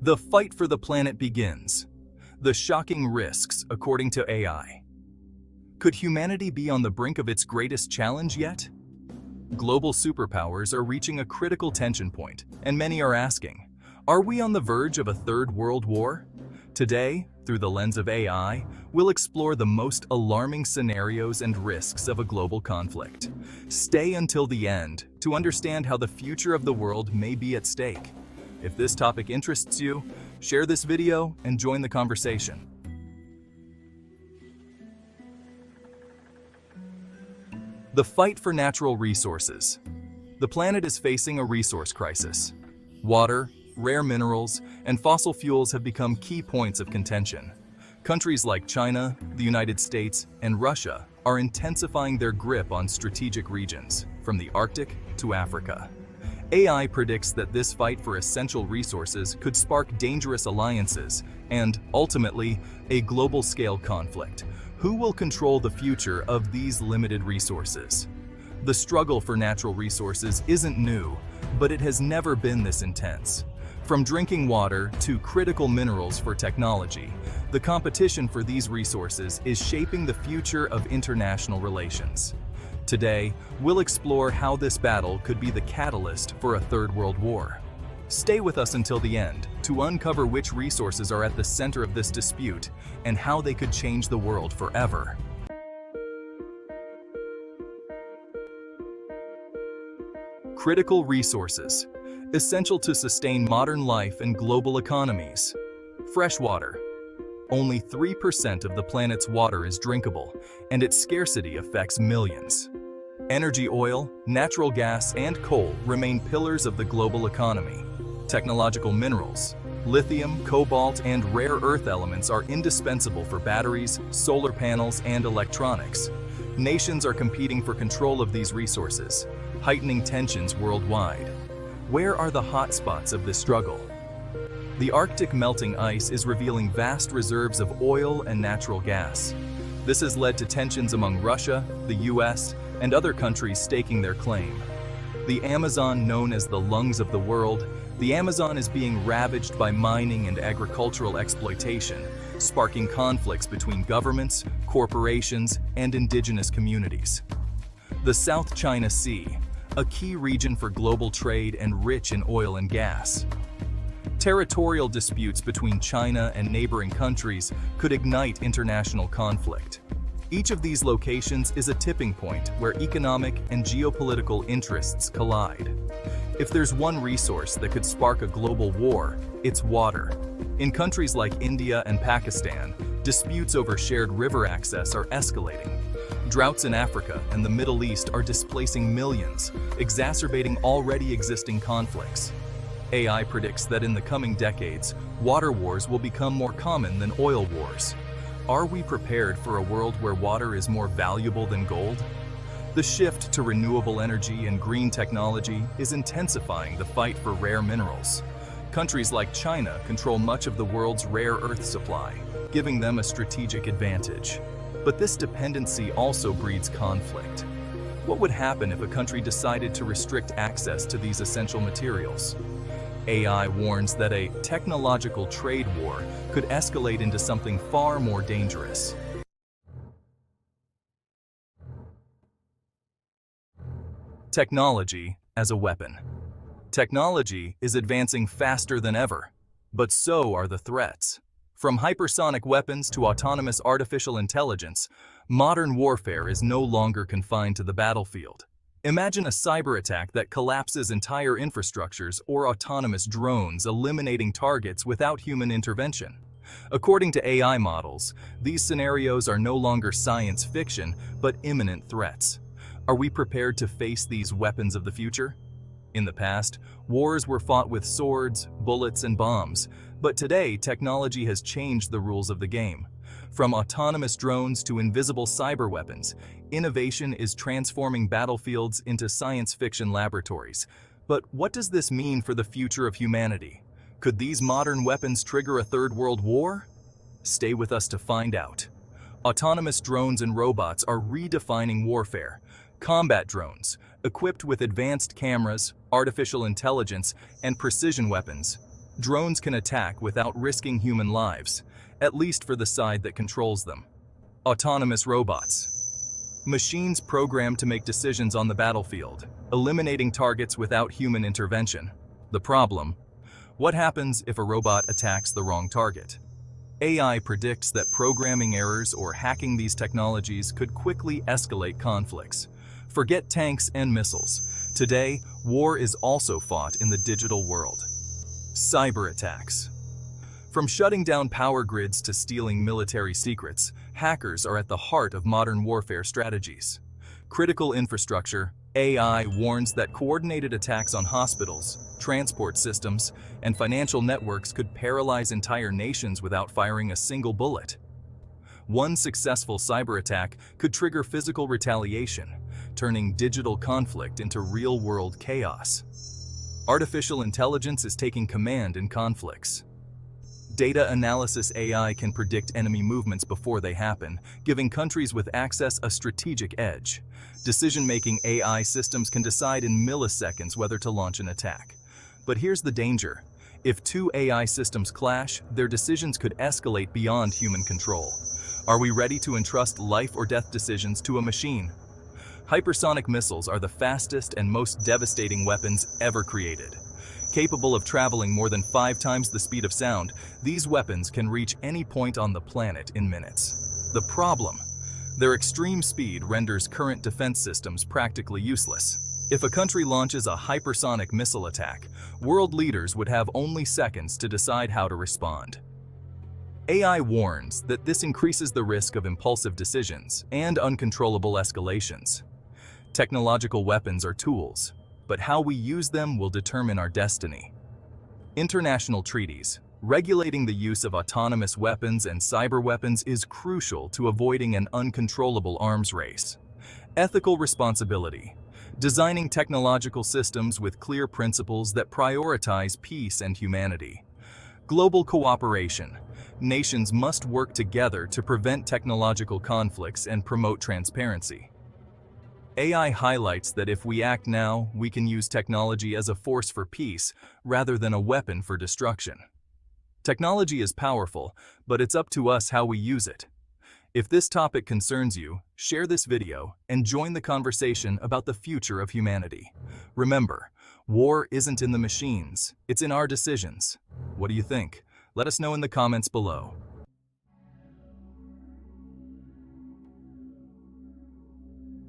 The fight for the planet begins. The shocking risks, according to AI. Could humanity be on the brink of its greatest challenge yet? Global superpowers are reaching a critical tension point, and many are asking, are we on the verge of a third world war? Today, through the lens of AI, we'll explore the most alarming scenarios and risks of a global conflict. Stay until the end to understand how the future of the world may be at stake. If this topic interests you, share this video and join the conversation. The fight for natural resources. The planet is facing a resource crisis. Water, rare minerals, and fossil fuels have become key points of contention. Countries like China, the United States, and Russia are intensifying their grip on strategic regions, from the Arctic to Africa. AI predicts that this fight for essential resources could spark dangerous alliances and, ultimately, a global-scale conflict. Who will control the future of these limited resources? The struggle for natural resources isn't new, but it has never been this intense. From drinking water to critical minerals for technology, the competition for these resources is shaping the future of international relations. Today, we'll explore how this battle could be the catalyst for a third world war. Stay with us until the end to uncover which resources are at the center of this dispute and how they could change the world forever. Critical resources, essential to sustain modern life and global economies. Fresh water. Only 3% of the planet's water is drinkable, and its scarcity affects millions. Energy, oil, natural gas, and coal remain pillars of the global economy. Technological minerals, lithium, cobalt, and rare earth elements are indispensable for batteries, solar panels, and electronics. Nations are competing for control of these resources, heightening tensions worldwide. Where are the hotspots of this struggle? The Arctic melting ice is revealing vast reserves of oil and natural gas. This has led to tensions among Russia, the US, and other countries staking their claim. The Amazon, known as the lungs of the world, the Amazon is being ravaged by mining and agricultural exploitation, sparking conflicts between governments, corporations, and indigenous communities. The South China Sea, a key region for global trade and rich in oil and gas. Territorial disputes between China and neighboring countries could ignite international conflict. Each of these locations is a tipping point where economic and geopolitical interests collide. If there's one resource that could spark a global war, it's water. In countries like India and Pakistan, disputes over shared river access are escalating. Droughts in Africa and the Middle East are displacing millions, exacerbating already existing conflicts. AI predicts that in the coming decades, water wars will become more common than oil wars. Are we prepared for a world where water is more valuable than gold? The shift to renewable energy and green technology is intensifying the fight for rare minerals. Countries like China control much of the world's rare earth supply, giving them a strategic advantage. But this dependency also breeds conflict. What would happen if a country decided to restrict access to these essential materials? AI warns that a technological trade war could escalate into something far more dangerous. Technology as a weapon. Technology is advancing faster than ever, but so are the threats. From hypersonic weapons to autonomous artificial intelligence, modern warfare is no longer confined to the battlefield. Imagine a cyber attack that collapses entire infrastructures or autonomous drones eliminating targets without human intervention. According to AI models, these scenarios are no longer science fiction, but imminent threats. Are we prepared to face these weapons of the future? In the past, wars were fought with swords, bullets, and bombs, but today technology has changed the rules of the game. From autonomous drones to invisible cyber weapons, innovation is transforming battlefields into science fiction laboratories. But what does this mean for the future of humanity? Could these modern weapons trigger a third world war? Stay with us to find out. Autonomous drones and robots are redefining warfare. Combat drones, equipped with advanced cameras, artificial intelligence, and precision weapons, Drones can attack without risking human lives, at least for the side that controls them. Autonomous robots. Machines programmed to make decisions on the battlefield, eliminating targets without human intervention. The problem: what happens if a robot attacks the wrong target? AI predicts that programming errors or hacking these technologies could quickly escalate conflicts. Forget tanks and missiles. Today, war is also fought in the digital world. Cyber attacks. From shutting down power grids to stealing military secrets, hackers are at the heart of modern warfare strategies. Critical infrastructure. AI warns that coordinated attacks on hospitals, transport systems, and financial networks could paralyze entire nations without firing a single bullet. One successful cyber attack could trigger physical retaliation, turning digital conflict into real-world chaos. Artificial intelligence is taking command in conflicts. Data analysis AI can predict enemy movements before they happen, giving countries with access a strategic edge. Decision-making AI systems can decide in milliseconds whether to launch an attack. But here's the danger. If two AI systems clash, their decisions could escalate beyond human control. Are we ready to entrust life or death decisions to a machine? Hypersonic missiles are the fastest and most devastating weapons ever created. Capable of traveling more than 5 times the speed of sound, these weapons can reach any point on the planet in minutes. The problem: their extreme speed renders current defense systems practically useless. If a country launches a hypersonic missile attack, world leaders would have only seconds to decide how to respond. AI warns that this increases the risk of impulsive decisions and uncontrollable escalations. Technological weapons are tools, but how we use them will determine our destiny. International treaties regulating the use of autonomous weapons and cyber weapons is crucial to avoiding an uncontrollable arms race. Ethical responsibility. Designing technological systems with clear principles that prioritize peace and humanity. Global cooperation. Nations must work together to prevent technological conflicts and promote transparency. AI highlights that if we act now, we can use technology as a force for peace rather than a weapon for destruction. Technology is powerful, but it's up to us how we use it. If this topic concerns you, share this video and join the conversation about the future of humanity. Remember, war isn't in the machines, it's in our decisions. What do you think? Let us know in the comments below.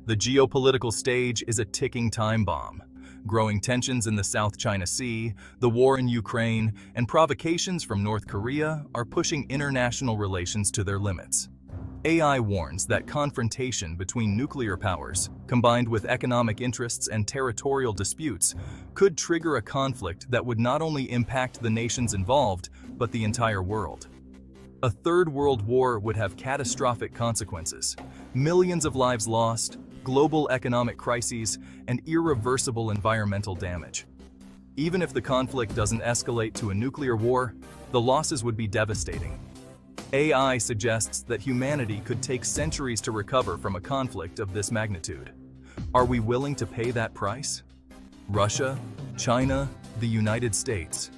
The geopolitical stage is a ticking time bomb. Growing tensions in the South China Sea, the war in Ukraine, and provocations from North Korea are pushing international relations to their limits. AI warns that confrontation between nuclear powers, combined with economic interests and territorial disputes, could trigger a conflict that would not only impact the nations involved, but the entire world. A third world war would have catastrophic consequences: millions of lives lost, global economic crises, and irreversible environmental damage. Even if the conflict doesn't escalate to a nuclear war, the losses would be devastating. AI suggests that humanity could take centuries to recover from a conflict of this magnitude. Are we willing to pay that price? Russia, China, the United States.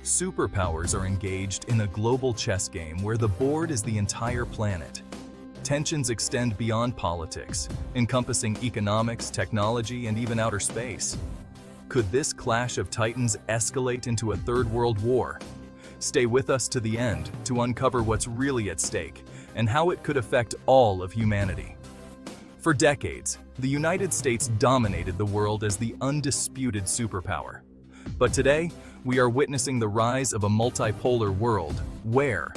Superpowers are engaged in a global chess game where the board is the entire planet. Tensions extend beyond politics, encompassing economics, technology, and even outer space. Could this clash of titans escalate into a third world war? Stay with us to the end to uncover what's really at stake and how it could affect all of humanity. For decades, the United States dominated the world as the undisputed superpower. But today, we are witnessing the rise of a multipolar world where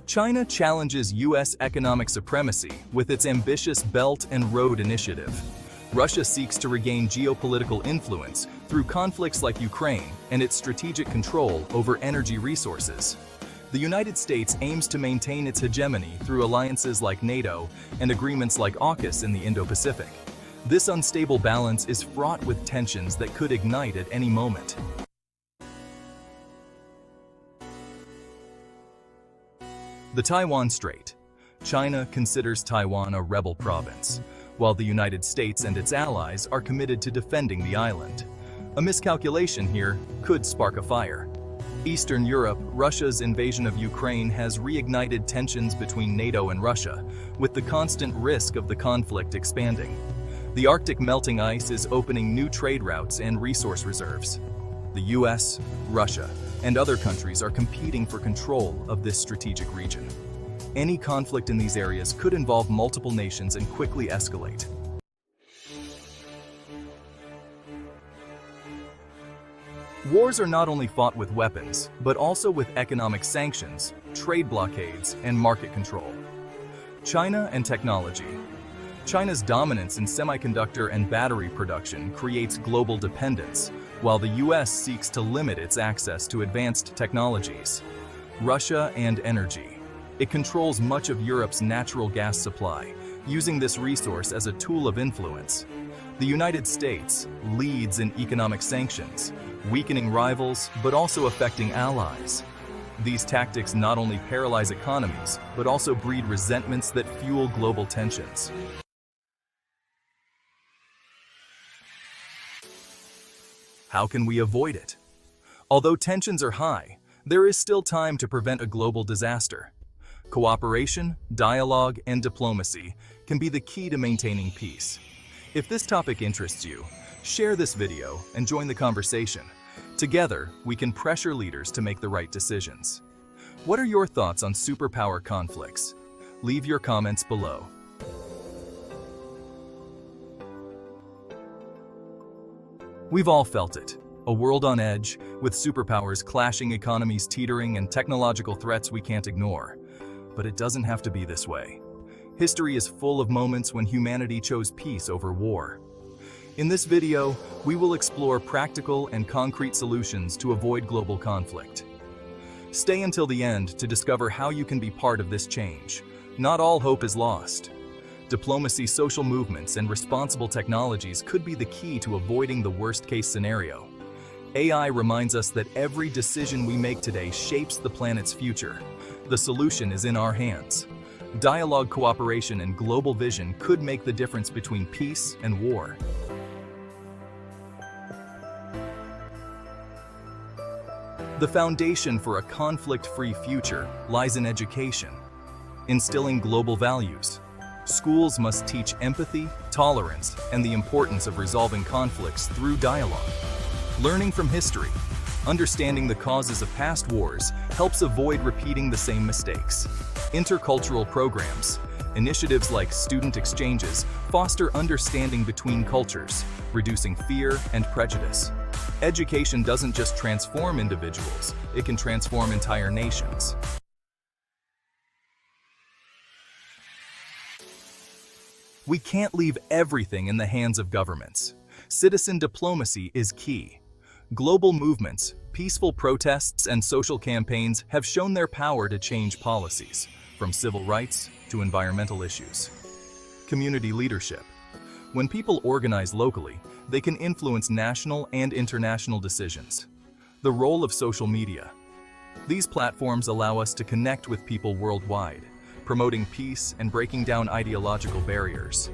China challenges U.S. economic supremacy with its ambitious Belt and Road Initiative. Russia seeks to regain geopolitical influence through conflicts like Ukraine and its strategic control over energy resources. The United States aims to maintain its hegemony through alliances like NATO and agreements like AUKUS in the Indo-Pacific. This unstable balance is fraught with tensions that could ignite at any moment. The Taiwan Strait. China considers Taiwan a rebel province, while the United States and its allies are committed to defending the island. A miscalculation here could spark a fire. Eastern Europe, Russia's invasion of Ukraine has reignited tensions between NATO and Russia, with the constant risk of the conflict expanding. The Arctic melting ice is opening new trade routes and resource reserves. The US, Russia, and other countries are competing for control of this strategic region. Any conflict in these areas could involve multiple nations and quickly escalate. Wars are not only fought with weapons, but also with economic sanctions, trade blockades, and market control. China and technology. China's dominance in semiconductor and battery production creates global dependence, while the US seeks to limit its access to advanced technologies. Russia and energy. It controls much of Europe's natural gas supply, using this resource as a tool of influence. The United States leads in economic sanctions, weakening rivals but also affecting allies. These tactics not only paralyze economies, but also breed resentments that fuel global tensions. How can we avoid it? Although tensions are high, there is still time to prevent a global disaster. Cooperation, dialogue, and diplomacy can be the key to maintaining peace. If this topic interests you, share this video and join the conversation. Together, we can pressure leaders to make the right decisions. What are your thoughts on superpower conflicts? Leave your comments below. We've all felt it. A world on edge, with superpowers clashing, economies teetering, and technological threats we can't ignore. But it doesn't have to be this way. History is full of moments when humanity chose peace over war. In this video, we will explore practical and concrete solutions to avoid global conflict. Stay until the end to discover how you can be part of this change. Not all hope is lost. Diplomacy, social movements, and responsible technologies could be the key to avoiding the worst-case scenario. AI reminds us that every decision we make today shapes the planet's future. The solution is in our hands. Dialogue, cooperation, and global vision could make the difference between peace and war. The foundation for a conflict-free future lies in education. Instilling global values. Schools must teach empathy, tolerance, and the importance of resolving conflicts through dialogue. Learning from history. Understanding the causes of past wars helps avoid repeating the same mistakes. Intercultural programs. Initiatives like student exchanges foster understanding between cultures, reducing fear and prejudice. Education doesn't just transform individuals, it can transform entire nations. We can't leave everything in the hands of governments. Citizen diplomacy is key. Global movements, peaceful protests, and social campaigns have shown their power to change policies, from civil rights to environmental issues. Community leadership. When people organize locally, they can influence national and international decisions. The role of social media. These platforms allow us to connect with people worldwide, promoting peace and breaking down ideological barriers.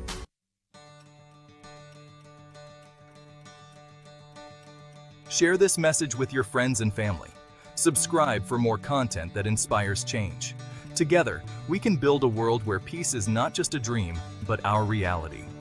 Share this message with your friends and family. Subscribe for more content that inspires change. Together, we can build a world where peace is not just a dream, but our reality.